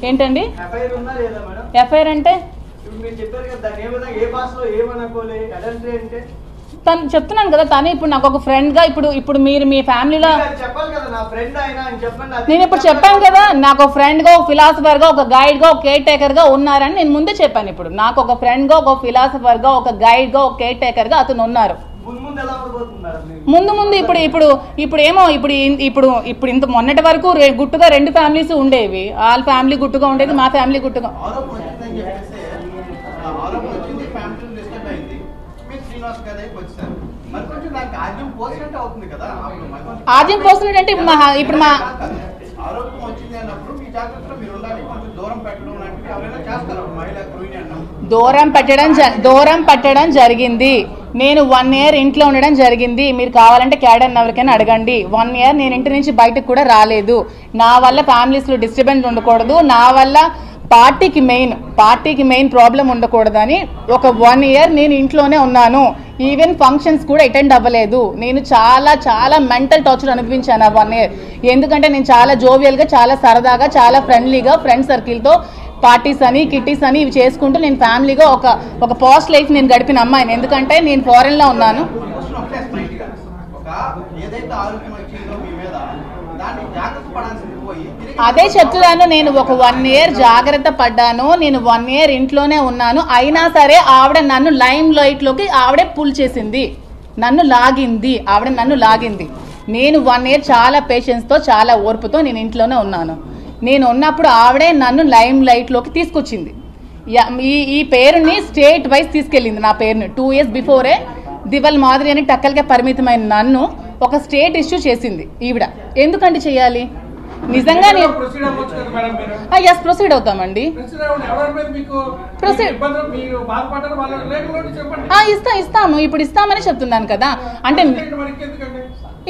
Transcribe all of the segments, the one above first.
ఏంటండి ఎఫ్ఐఆర్ అంటే? తను చెప్తున్నాను కదా, తను ఇప్పుడు నాకు ఒక ఫ్రెండ్ గా ఇప్పుడు మీరు మీ ఫ్యామిలీలో నేను ఇప్పుడు చెప్పాను కదా, నాకు ఒక ఫ్రెండ్ గా, ఒక ఫిలాసఫర్ గా, ఒక గైడ్ గా, ఒక కేర్ టేకర్ గా ఉన్నారని నేను ముందే చెప్పాను. ఇప్పుడు నాకు ఒక ఫ్రెండ్ గా, ఒక ఫిలాసఫర్ గా, ఒక గైడ్ గా, ఒక కేర్ టేకర్ గా అతను ఉన్నారు. ముందు ఇప్పుడు ఏమో ఇప్పుడు ఇంత మొన్నటి వరకు గుట్టుగా 2 ఫ్యామిలీస్ ఉండేవి. వాళ్ళ ఫ్యామిలీ గుట్టుగా ఉండేది, మా ఫ్యామిలీ గుట్టుగా. ఆద్యం పోసినట్టు అంటే ఇప్పుడు మా దూరం పెట్టడం జరిగింది. నేను 1 year ఇంట్లో ఉండడం జరిగింది. మీరు కావాలంటే క్యాడర్ ఎవరికైనా అడగండి. 1 year నేను ఇంటి నుంచి బయటకు కూడా రాలేదు. నా వల్ల ఫ్యామిలీస్ లో డిస్టర్బెన్స్ ఉండకూడదు, నా వల్ల పార్టీకి మెయిన్ ప్రాబ్లం ఉండకూడదని ఒక 1 year నేను ఇంట్లోనే ఉన్నాను. ఈవెన్ ఫంక్షన్స్ కూడా అటెండ్ అవ్వలేదు. నేను చాలా మెంటల్ టార్చర్ అనిపించాను ఆ 1 year. ఎందుకంటే నేను చాలా జోవియల్గా, చాలా సరదాగా, చాలా ఫ్రెండ్లీగా ఫ్రెండ్ సర్కిల్తో పార్టీస్ అని, కిట్టీస్ అని ఇవి చేసుకుంటూ నేను ఫ్యామిలీగా ఒక పాస్ట్ లైఫ్ నేను గడిపిన అమ్మాయిని. ఎందుకంటే నేను ఫారెన్లో ఉన్నాను. అదే చెప్తున్నాను, నేను ఒక 1 year జాగ్రత్త పడ్డాను. నేను 1 year ఇంట్లోనే ఉన్నాను. అయినా సరే ఆవిడ నన్ను లైమ్ లైట్ లోకి ఆవిడే పుల్ చేసింది, నన్ను లాగింది. నేను 1 year చాలా పేషెన్స్ తో, చాలా ఓర్పుతో నేను ఇంట్లోనే ఉన్నాను. నేను ఉన్నప్పుడు ఆవిడే నన్ను లైమ్ లైట్ లోకి తీసుకొచ్చింది. ఈ పేరుని స్టేట్ వైజ్ తీసుకెళ్ళింది. నా పేరుని 2 years బిఫోరే దివల్ మాదిరి అని టక్కలకే పరిమితమైన నన్ను ఒక స్టేట్ ఇష్యూ చేసింది ఈవిడ. ఎందుకంటే చెయ్యాలి? నిజంగా ప్రొసీడ్ అవుతామండి. ఇస్తాము, ఇప్పుడు ఇస్తామని చెప్తున్నాను కదా. అంటే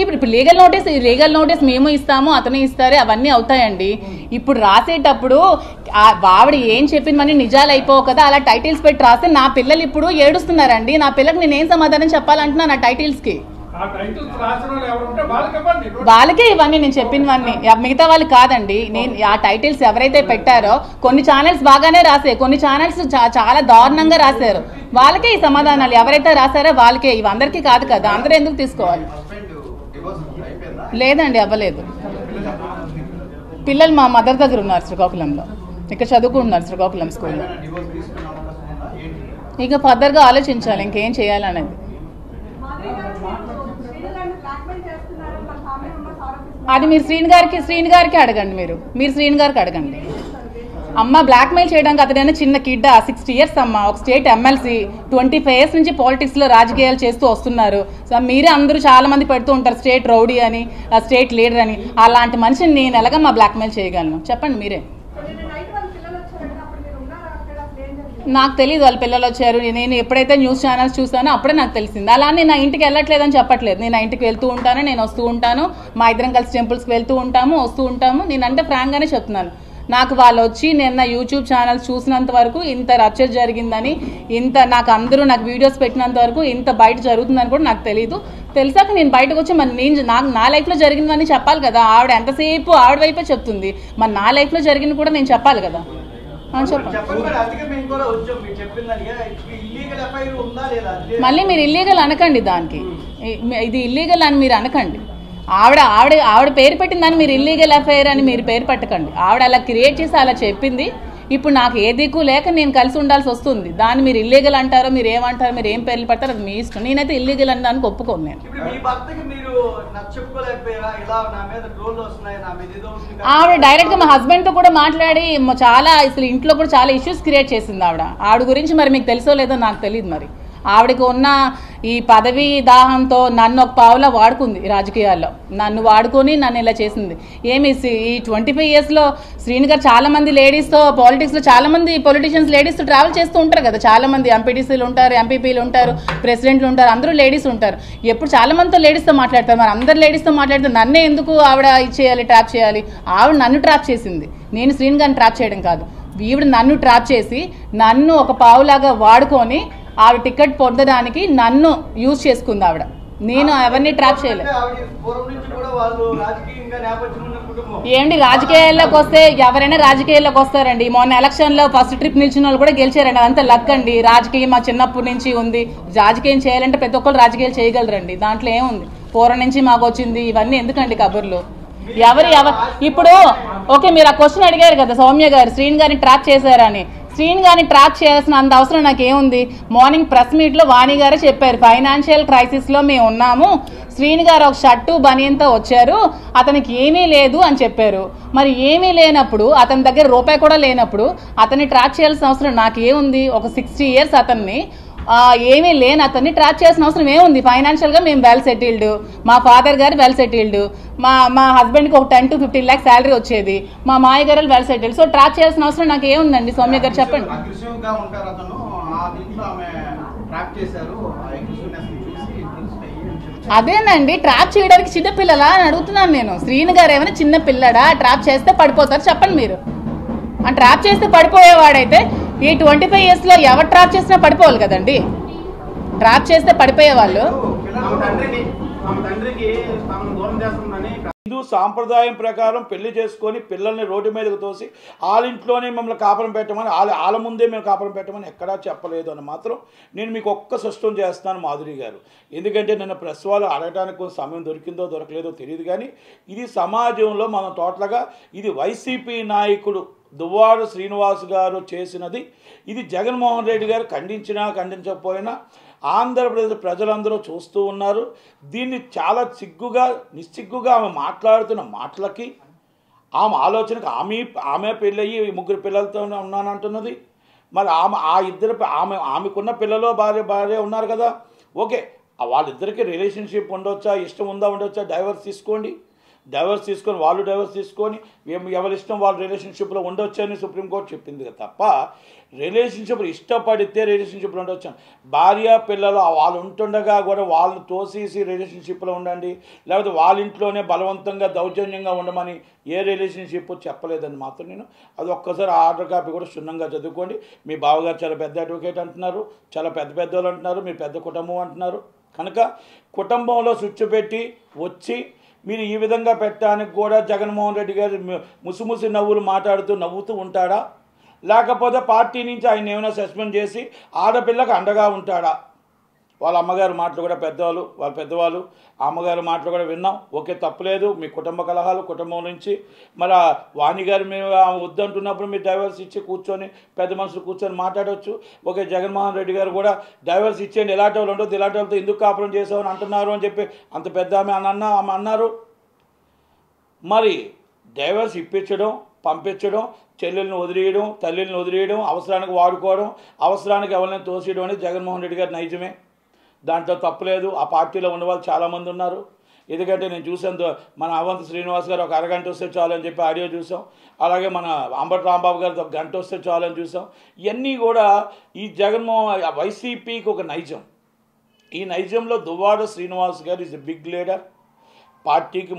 ఇప్పుడు లీగల్ నోటీస్ మేము ఇస్తాము, అతను ఇస్తారు, అవన్నీ అవుతాయండి. ఇప్పుడు రాసేటప్పుడు ఆవిడ ఏం చెప్పిందని నిజాలు అయిపోవు కదా. అలా టైటిల్స్ పెట్టి రాస్తే నా పిల్లలు ఇప్పుడు ఏడుస్తున్నారండి. నా పిల్లలకు నేనేం సమాధానం చెప్పాలంటున్నా నా టైటిల్స్ కి? వాళ్ళకే ఇవన్నీ నేను చెప్పినవన్నీ, మిగతా వాళ్ళు కాదండి. నేను ఆ టైటిల్స్ ఎవరైతే పెట్టారో కొన్ని ఛానల్స్ బాగానే రాసే, కొన్ని ఛానల్స్ చాలా దారుణంగా రాశారు. వాళ్ళకే ఈ సమాధానాలు ఎవరైతే రాశారో వాళ్ళకే, ఇవి అందరికీ కాదు కదా. అందరూ ఎందుకు తీసుకోవాలి? లేదండి, అవ్వలేదు. పిల్లలు మా మదర్ దగ్గర ఉన్నారు శ్రీకాకుళంలో, ఇక్కడ చదువుకుంటున్నారు శ్రీకాకుళం స్కూల్లో. ఇక ఫర్దర్గా ఆలోచించాలి ఇంకేం చేయాలనేది. అది మీరు శ్రీని గారికి అడగండి. మీరు శ్రీని గారికి అడగండి. అమ్మ బ్లాక్మెయిల్ చేయడానికి అతడైనా చిన్న కిడ్, 60 years అమ్మ, ఒక స్టేట్ ఎమ్మెల్సీ, 25 years నుంచి పాలిటిక్స్లో రాజకీయాలు చేస్తూ వస్తున్నారు. సో మీరే అందరూ చాలా మంది పెడుతూ ఉంటారు స్టేట్ రౌడీ అని, స్టేట్ లీడర్ అని. అలాంటి మనిషిని నేను ఎలాగమ్మా బ్లాక్మెయిల్ చేయగలను చెప్పండి మీరే. నాకు తెలియదు వాళ్ళ పిల్లలు వచ్చారు. నేను ఎప్పుడైతే న్యూస్ ఛానల్స్ చూసానో అప్పుడే నాకు తెలిసింది. అలా నేను నా ఇంటికి వెళ్ళట్లేదని చెప్పట్లేదు. నేను నా ఇంటికి వెళ్తూ ఉంటాను, నేను వస్తూ ఉంటాను. మా ఇద్దరం కలిసి టెంపుల్స్కి వెళ్తూ ఉంటాము, వస్తూ ఉంటాము. నేనంటే ఫ్రాంక్గానే చెప్తున్నాను. నాకు వాళ్ళు వచ్చి నేను యూట్యూబ్ ఛానల్స్ చూసినంత వరకు ఇంత రచ్చ జరిగిందని, నాకు అందరూ నాకు వీడియోస్ పెట్టినంత వరకు ఇంత బయట జరుగుతుందని కూడా నాకు తెలియదు. తెలిసాక నేను బయటకు వచ్చి నా లైఫ్లో జరిగిందని చెప్పాలి కదా. ఆవిడ ఎంతసేపు ఆవిడ వైపే చెప్తుంది, మరి నా లైఫ్లో జరిగింది కూడా నేను చెప్పాలి కదా. మళ్ళీ మీరు ఇల్లీగల్ అనకండి, దానికి ఇది ఇల్లీగల్ అని మీరు అనకండి. ఆవిడ పేరు పెట్టిందని మీరు ఇల్లీగల్ అఫైర్ అని మీరు పేరు పెట్టకండి. ఆవిడ అలా క్రియేట్ చేసి అలా చెప్పింది. ఇప్పుడు నాకు ఏ దిక్కు లేక నేను కలిసి ఉండాల్సి వస్తుంది. దాన్ని మీరు ఇల్లీగల్ అంటారో, మీరు ఏమంటారో, మీరు ఏం పేర్లు పెడతారో అది మీ ఇష్టం. నేనైతే ఇల్లీగల్ అని దానికి ఒప్పుకోను. నేను ఆవిడ డైరెక్ట్ గా మా హస్బెండ్ తో కూడా మాట్లాడి చాలా అసలు ఇంట్లో కూడా చాలా ఇష్యూస్ క్రియేట్ చేసింది ఆవిడ గురించి. మరి మీకు తెలుసో లేదో నాకు తెలియదు. మరి ఆవిడకి ఉన్న ఈ పదవి దాహంతో నన్ను ఒక పావులా వాడుకుంది రాజకీయాల్లో. నన్ను వాడుకొని నన్ను ఇలా చేసింది. ఈ 25 yearsలో శ్రీని గారు చాలా మంది లేడీస్తో పాలిటిక్స్లో చాలా మంది పొలిటీషియన్స్ లేడీస్తో ట్రావెల్ చేస్తూ ఉంటారు కదా. చాలా మంది ఎంపీటీసీలు ఉంటారు, ఎంపీపీలు ఉంటారు, ప్రెసిడెంట్లు ఉంటారు, అందరూ లేడీస్ ఉంటారు. ఎప్పుడు చాలా మందితో లేడీస్తో మాట్లాడతారు. మరి అందరు లేడీస్తో మాట్లాడితే నన్నే ఎందుకు ఆవిడ ఇచ్చేయాలి, ట్రాప్ చేయాలి? ఆవిడ నన్ను ట్రాప్ చేసింది, నేను శ్రీని గారిని ట్రాప్ చేయడం కాదు. ఈవిడ నన్ను ట్రాప్ చేసి నన్ను ఒక పావులాగా వాడుకొని ఆవిడ టికెట్ పొందడానికి నన్ను యూజ్ చేసుకుంది ఆవిడ. నేను ఎవరిని ట్రాప్ చేయలేదు. ఏంటి రాజకీయాల్లోకి వస్తే ఎవరైనా రాజకీయాల్లోకి వస్తారండి. మొన్న ఎలక్షన్లో ఫస్ట్ ట్రిప్ నిలిచిన వాళ్ళు కూడా గెలిచారండి. అదంతా లక్ అండి. రాజకీయం మా చిన్నప్పటి నుంచి ఉంది. రాజకీయం చేయాలంటే ప్రతి ఒక్కరు రాజకీయాలు చేయగలరండి. దాంట్లో ఏముంది, పూర్వం నుంచి మాకు వచ్చింది. ఇవన్నీ ఎందుకండి కబుర్లు? ఎవరు ఇప్పుడు ఓకే, మీరు ఆ క్వశ్చన్ అడిగారు కదా సౌమ్య గారు, శ్రీని గారిని ట్రాప్ చేశారని. శ్రీని గారిని ట్రాప్ చేయాల్సిన అంత అవసరం నాకేముంది? మార్నింగ్ ప్రెస్ మీట్లో వాణి గారే చెప్పారు, ఫైనాన్షియల్ క్రైసిస్లో మేము ఉన్నాము, శ్రీని గారు ఒక షర్టు బనియంతో వచ్చారు, అతనికి ఏమీ లేదు అని చెప్పారు. మరి ఏమీ లేనప్పుడు, అతని దగ్గర రూపాయి కూడా లేనప్పుడు అతన్ని ట్రాప్ చేయాల్సిన అవసరం నాకేముంది? ఒక 60 years అతన్ని ఏమీ లేని అతన్ని ట్రాప్ చేయాల్సిన అవసరం ఏముంది? ఫైనాన్షియల్గా మేము వెల్ సెటిల్డ్, మా ఫాదర్ గారు వెల్ సెటిల్డ్, మా హస్బెండ్కి ఒక 10 to 15 lakhs శాలరీ వచ్చేది, మా మాయ గారు వెల్ సెటిల్డ్. సో ట్రాప్ చేయాల్సిన అవసరం నాకు ఏముందండి? సౌమ్య గారు చెప్పండి. అదేనండి, ట్రాప్ చేయడానికి చిన్నపిల్లలా అని అడుగుతున్నాను నేను. శ్రీని గారు ఏమైనా చిన్న పిల్లడా? ట్రాప్ చేస్తే పడిపోతారు చెప్పండి మీరు. ఆ ట్రాప్ చేస్తే పడిపోయేవాడైతే ఈ 25 yearsలో ఎవరు ట్రాప్ చేసినా పడిపోవాలి కదండి. ట్రాప్ చేస్తే పడిపోయేవాళ్ళు. హిందూ సాంప్రదాయం ప్రకారం పెళ్లి చేసుకొని పిల్లల్ని రోడ్డు మీదకు తోసి వాళ్ళింట్లోనే మమ్మల్ని కాపురం పెట్టమని, వాళ్ళ ముందే మేము కాపురం పెట్టమని ఎక్కడా చెప్పలేదు అని మాత్రం నేను మీకు ఒక్క స్పష్టం చేస్తాను మాధురి గారు. ఎందుకంటే నిన్న ప్రెస్ వాళ్ళు అడగడానికి కొంచెం సమయం దొరికిందో దొరకలేదో తెలియదు, కానీ ఇది సమాజంలో మనం టోటల్గా ఇది వైసీపీ నాయకుడు దువ్వాడ శ్రీనివాస్ గారు చేసినది. ఇది జగన్మోహన్ రెడ్డి గారు ఖండించినా ఖండించకపోయినా ఆంధ్రప్రదేశ్ ప్రజలందరూ చూస్తూ ఉన్నారు. దీన్ని చాలా నిస్సిగ్గుగా ఆమె మాట్లాడుతున్న మాటలకి, ఆమె ఆలోచనకి, ఆమె పెళ్ళయ్యి 3 పిల్లలతో ఉన్నానంటున్నది. మరి ఆమెకున్న పిల్లలు భార్య ఉన్నారు కదా, ఓకే, వాళ్ళిద్దరికీ రిలేషన్షిప్ ఉండొచ్చా, ఇష్టం ఉండొచ్చా, డైవర్స్ తీసుకోండి. డైవర్స్ తీసుకొని వాళ్ళు డైవర్స్ తీసుకొని ఎవరి ఇష్టం వాళ్ళు రిలేషన్షిప్లో ఉండొచ్చు అని సుప్రీంకోర్టు చెప్పింది తప్ప, రిలేషన్షిప్ ఇష్టపడితే రిలేషన్షిప్లో ఉండొచ్చు. భార్య పిల్లలు వాళ్ళు ఉంటుండగా కూడా వాళ్ళని తోసేసి రిలేషన్షిప్లో ఉండండి, లేకపోతే వాళ్ళ ఇంట్లోనే బలవంతంగా దౌర్జన్యంగా ఉండమని ఏ రిలేషన్షిప్ చెప్పలేదని మాత్రం నేను అది ఒక్కసారి ఆర్డర్ కాపీ కూడా క్షుణ్ణంగా చదువుకోండి. మీ బావగారు చాలా పెద్ద అడ్వకేట్ అంటున్నారు, చాలా పెద్ద వాళ్ళు అంటున్నారు, మీ పెద్ద కుటుంబం అంటున్నారు. కనుక కుటుంబంలో స్విచ్ పెట్టి వచ్చి మీరు ఈ విధంగా పెట్టడానికి కూడా జగన్మోహన్ రెడ్డి గారు ముసిముసి నవ్వుతూ ఉంటాడా, లేకపోతే పార్టీ నుంచి ఆయన ఏమైనా సస్పెండ్ చేసి ఆడపిల్లకు అండగా ఉంటాడా? వాళ్ళ అమ్మగారి మాటలు కూడా వాళ్ళ పెద్దవాళ్ళు అమ్మగారి మాటలు కూడా విన్నాం. ఓకే, తప్పులేదు, మీ కుటుంబ కలహాలు కుటుంబం నుంచి. మరి వాణి గారు మేము వద్దంటున్నప్పుడు మీరు డైవర్స్ ఇచ్చి పెద్ద మనుషులు కూర్చొని మాట్లాడవచ్చు. ఓకే, జగన్మోహన్ రెడ్డి గారు కూడా డైవర్స్ ఇచ్చేయండి, ఎలాంటి వాళ్ళు ఉండొద్దు, ఇలాంటి వాళ్ళతో ఎందుకు కాపురం చేసామని అంటున్నారు అని చెప్పి అంత పెద్ద ఆమె అన్నారు. మరి డైవర్స్ ఇప్పించడం, పంపించడం, చెల్లెల్ని వదిలేయడం, తల్లిని వదిలేయడం, అవసరానికి వాడుకోవడం, అవసరానికి ఎవరిని తోసేయడం అనేది జగన్మోహన్ రెడ్డి గారి నైజమే. దాంట్లో తప్పులేదు. ఆ పార్టీలో ఉన్నవాళ్ళు చాలామంది ఉన్నారు. ఎందుకంటే నేను చూసాను, మన అవంతి శ్రీనివాస్ గారు ఒక అరగంట వస్తే చాలు అని చెప్పి ఆడియో చూసాం. అలాగే మన అంబటి రాంబాబు గారు ఒక గంట వస్తే చాలు అని చూసాం. ఇవన్నీ కూడా ఈ వైసీపీకి ఒక నైజం. ఈ నైజంలో దువ్వాడ శ్రీనివాస్ గారు ఈజ్ ఎ బిగ్ లీడర్. పార్టీకి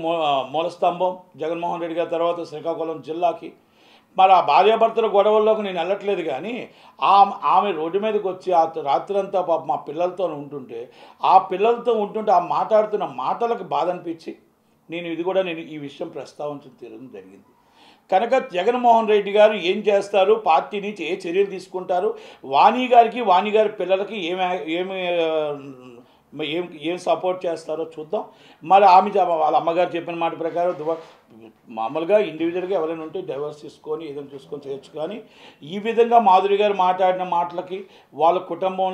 మూలస్తంభం జగన్మోహన్ రెడ్డి గారి తర్వాత శ్రీకాకుళం జిల్లాకి. మరి ఆ భార్యాభర్తల గొడవల్లోకి నేను వెళ్ళట్లేదు, కానీ ఆమె రోడ్డు మీదకి వచ్చి ఆ రాత్రంతా పాప మా పిల్లలతో ఉంటుంటే ఆ మాట్లాడుతున్న మాటలకు బాధ అనిపించి నేను ఈ విషయం ప్రస్తావించడం జరిగింది. కనుక జగన్మోహన్ రెడ్డి గారు ఏం చేస్తారు, పార్టీ నుంచి ఏ చర్యలు తీసుకుంటారు, వాణి గారి పిల్లలకి ఏం సపోర్ట్ చేస్తారో చూద్దాం. మరి వాళ్ళ అమ్మగారు చెప్పిన మాట ప్రకారం మామూలుగా ఇండివిజువల్గా ఎవరైనా ఉంటే డైవర్స్ తీసుకొని ఏదైనా చూసుకొని చేయొచ్చు, కానీ ఈ విధంగా మాధురి గారు మాట్లాడిన మాటలకి వాళ్ళ కుటుంబం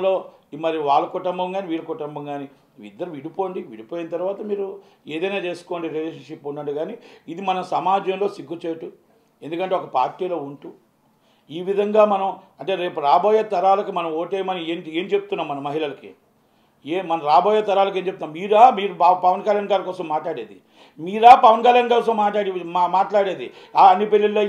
కానీ వీళ్ళ కుటుంబం కానీ ఇద్దరు విడిపోయిన తర్వాత మీరు ఏదైనా చేసుకోండి, రిలేషన్షిప్ ఉండండి, కానీ ఇది మన సమాజంలో సిగ్గుచేటు. ఎందుకంటే ఒక పార్టీలో ఉంటూ ఈ విధంగా మనం అంటే రేపు రాబోయే తరాలకు మనం ఓటేయమని ఏం చెప్తున్నాం మన మహిళలకి? మన రాబోయే తరాలకు ఏం చెప్తాం? మీరు పవన్ కళ్యాణ్ గారి కోసం మాట్లాడేది, పవన్ కళ్యాణ్ కోసం మాట్లాడేది అన్ని పెళ్ళిళ్ళు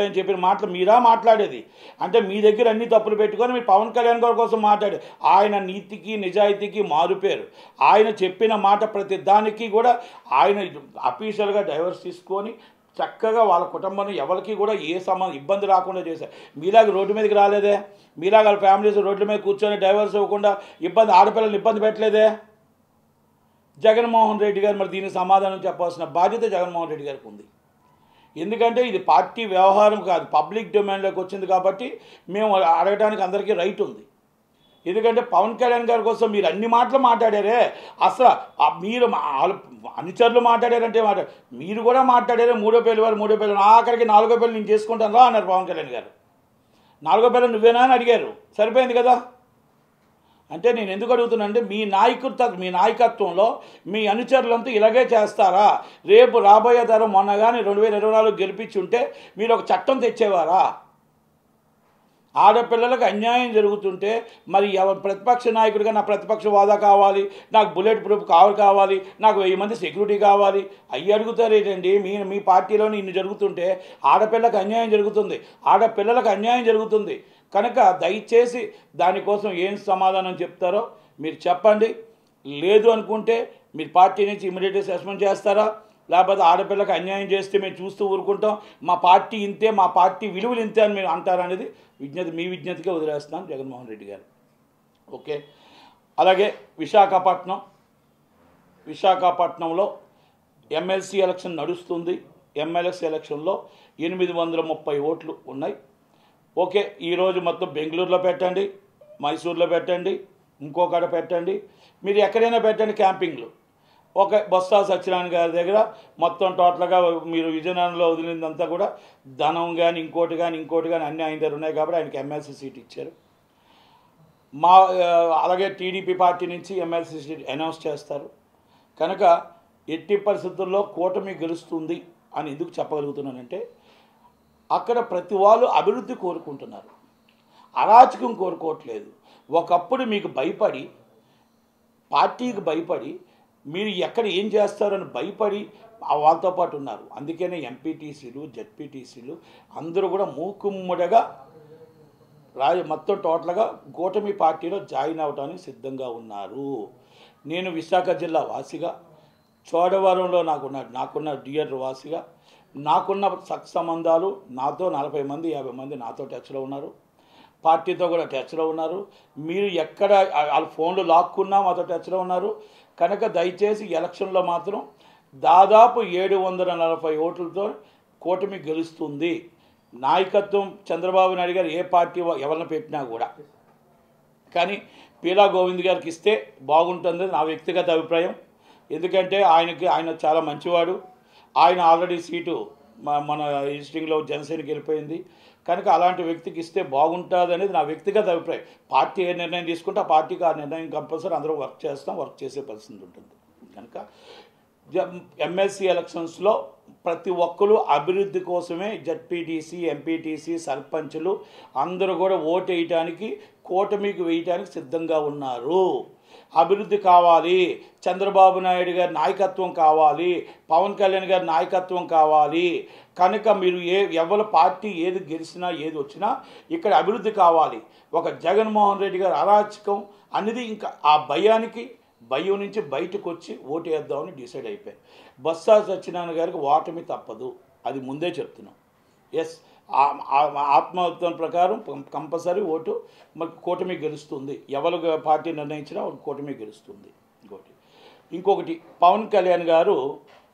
అని చెప్పిన మాటలు మాట్లాడేది అంటే మీ దగ్గర అన్ని తప్పులు పెట్టుకొని మీరు పవన్ కళ్యాణ్ గారి కోసం మాట్లాడే ఆయన నీతికి నిజాయితీకి మారుపేరు. ఆయన చెప్పిన మాట ప్రతి దానికి కూడా ఆయన అఫీషియల్గా డైవర్స్ తీసుకొని చక్కగా వాళ్ళ కుటుంబాన్ని ఎవరికి కూడా ఇబ్బంది రాకుండా చేశారు. మీలాగా రోడ్డు మీదకి రాలేదే, మీలాగా వాళ్ళ ఫ్యామిలీస్ రోడ్ల మీద కూర్చొని డైవర్స్ ఇవ్వకుండా ఆడపిల్లల్ని ఇబ్బంది పెట్టలేదే. జగన్మోహన్ రెడ్డి గారు మరి దీనికి సమాధానం చెప్పాల్సిన బాధ్యత జగన్మోహన్ రెడ్డి గారికి ఉంది. ఎందుకంటే ఇది పార్టీ వ్యవహారం కాదు, పబ్లిక్ డొమైన్లోకి వచ్చింది కాబట్టి మేము అడగడానికి అందరికీ రైట్ ఉంది. ఎందుకంటే పవన్ కళ్యాణ్ గారి కోసం మీరు అన్ని మాటలు మాట్లాడారే, అసలు మీరు అనుచరులు మాట్లాడారంటే మీరు కూడా మాట్లాడారే, 3వ పేరు వారు 3వ పేరు, ఆఖరికి 4వ పేరు నేను చేసుకుంటాను రా అన్నారు పవన్ కళ్యాణ్ గారు. 4వ పేరు నువ్వేనా అని అడిగారు, సరిపోయింది కదా. అంటే నేను ఎందుకు అడుగుతున్నా అంటే మీ నాయకత్వంలో మీ అనుచరులంతా ఇలాగే చేస్తారా? రేపు రాబోయే తరం మొన్న కానీ 2024 గెలిపించి ఉంటే మీరు ఒక చట్టం తెచ్చేవారా? ఆడపిల్లలకు అన్యాయం జరుగుతుంటే మరి ప్రతిపక్ష నాయకుడిగా నా ప్రతిపక్ష హోదా కావాలి, నాకు బుల్లెట్ ప్రూఫ్ కావాలి, నాకు 1000 మంది సెక్యూరిటీ కావాలి, అవి అడుగుతారేంటండి? మీ పార్టీలోనే ఇన్ని జరుగుతుంటే ఆడపిల్లలకు అన్యాయం జరుగుతుంది, ఆడపిల్లలకు అన్యాయం జరుగుతుంది. కనుక దయచేసి దానికోసం ఏం సమాధానం చెప్తారో మీరు చెప్పండి. లేదు అనుకుంటే మీరు పార్టీ నుంచి ఇమీడియట్గా సస్పెండ్ చేస్తారా? లేకపోతే ఆడపిల్లకి అన్యాయం చేస్తే మేము చూస్తూ ఊరుకుంటాం, మా పార్టీ ఇంతే, మా పార్టీ విలువలు ఇంతే అని మీరు అంటారనేది మీ విజ్ఞతగా వదిలేస్తున్నాను జగన్మోహన్ రెడ్డి గారు. ఓకే. అలాగే విశాఖపట్నంలో ఎమ్మెల్సీ ఎలక్షన్ నడుస్తుంది. ఎమ్మెల్సీ ఎలక్షన్లో 830 ఓట్లు ఉన్నాయి. ఓకే. ఈరోజు మొత్తం బెంగళూరులో పెట్టండి, మైసూర్లో పెట్టండి, ఇంకొకటి పెట్టండి, మీరు ఎక్కడైనా పెట్టండి క్యాంపింగ్లు. ఒక బొత్స సత్యనారాయణ గారి దగ్గర మొత్తం టోటల్గా మీరు విజయనగరంలో వదిలిందంతా కూడా ధనం కానీ ఇంకోటి కానీ అన్నీ ఆయన దగ్గర ఉన్నాయి కాబట్టి ఆయనకి ఎమ్మెల్సీ సీట్ ఇచ్చారు. అలాగే టీడీపీ పార్టీ నుంచి ఎమ్మెల్సీ సీట్ అనౌన్స్ చేస్తారు. కనుక ఎట్టి పరిస్థితుల్లో కూటమి గెలుస్తుంది అని ఎందుకు చెప్పగలుగుతున్నానంటే అక్కడ ప్రతి వాళ్ళు అభివృద్ధి కోరుకుంటున్నారు, అరాచకం కోరుకోవట్లేదు. ఒకప్పుడు మీకు భయపడి, పార్టీకి భయపడి, మీరు ఎక్కడ ఏం చేస్తారని భయపడి వాళ్ళతో పాటు ఉన్నారు. అందుకనే ఎంపీటీసీలు జెడ్పీటీసీలు అందరూ కూడా మూకుమ్మడిగా మొత్తం టోటల్గా కూటమి పార్టీలో జాయిన్ అవ్వడానికి సిద్ధంగా ఉన్నారు. నేను విశాఖ జిల్లా వాసిగా, చోడవరంలో నాకున్న డియర్ వాసిగా, నాకున్న సంబంధాలు, నాతో 40 మంది 50 మంది నాతో టచ్లో ఉన్నారు, పార్టీతో కూడా టచ్లో ఉన్నారు. మీరు ఎక్కడ వాళ్ళ ఫోన్లు లాక్కున్నా మాతో టచ్లో ఉన్నారు. కనుక దయచేసి ఎలక్షన్లో మాత్రం దాదాపు 740 ఓట్లతో కూటమి గెలుస్తుంది. నాయకత్వం చంద్రబాబు నాయుడు గారు ఏ పార్టీ ఎవరిని పెట్టినా కూడా, కానీ పీలా గోవింద్ గారికి ఇస్తే బాగుంటుంది నా వ్యక్తిగత అభిప్రాయం. ఎందుకంటే ఆయన చాలా మంచివాడు. ఆయన ఆల్రెడీ సీటు మన ఈస్టింగ్లో జనసేనకి వెళ్ళిపోయింది. కనుక అలాంటి వ్యక్తికి ఇస్తే బాగుంటుంది అనేది నా వ్యక్తిగత అభిప్రాయం. పార్టీ ఏ నిర్ణయం తీసుకుంటే ఆ పార్టీకి ఆ నిర్ణయం కంపల్సరీ అందరూ వర్క్ చేసే పరిస్థితి ఉంటుంది. కనుక ఎమ్మెల్సీ ఎలక్షన్స్లో ప్రతి ఒక్కరు అభివృద్ధి కోసమే జెడ్పీటీసీ, ఎంపీటీసీ, సర్పంచులు అందరూ కూడా ఓటు వేయటానికి, కూటమికి వేయటానికి సిద్ధంగా ఉన్నారు. అభివృద్ధి కావాలి, చంద్రబాబు నాయుడు గారి నాయకత్వం కావాలి, పవన్ కళ్యాణ్ గారి నాయకత్వం కావాలి. కనుక మీరు ఎవరి పార్టీ ఏది గెలిచినా ఏది వచ్చినా ఇక్కడ అభివృద్ధి కావాలి. ఒక జగన్మోహన్ రెడ్డి గారి అరాచకం అనేది ఇంకా ఆ భయం నుంచి బయటకు వచ్చి ఓటు వేద్దామని డిసైడ్ అయిపోయారు. బొత్స సత్యనారాయణ గారికి ఓటమి తప్పదు, అది ముందే చెప్తున్నాం. ఎస్, ఆత్మహత్య ప్రకారం కంపల్సరీ ఓటు కూటమి గెలుస్తుంది. ఎవరు పార్టీ నిర్ణయించినా కూటమి గెలుస్తుంది. ఇంకొకటి పవన్ కళ్యాణ్ గారు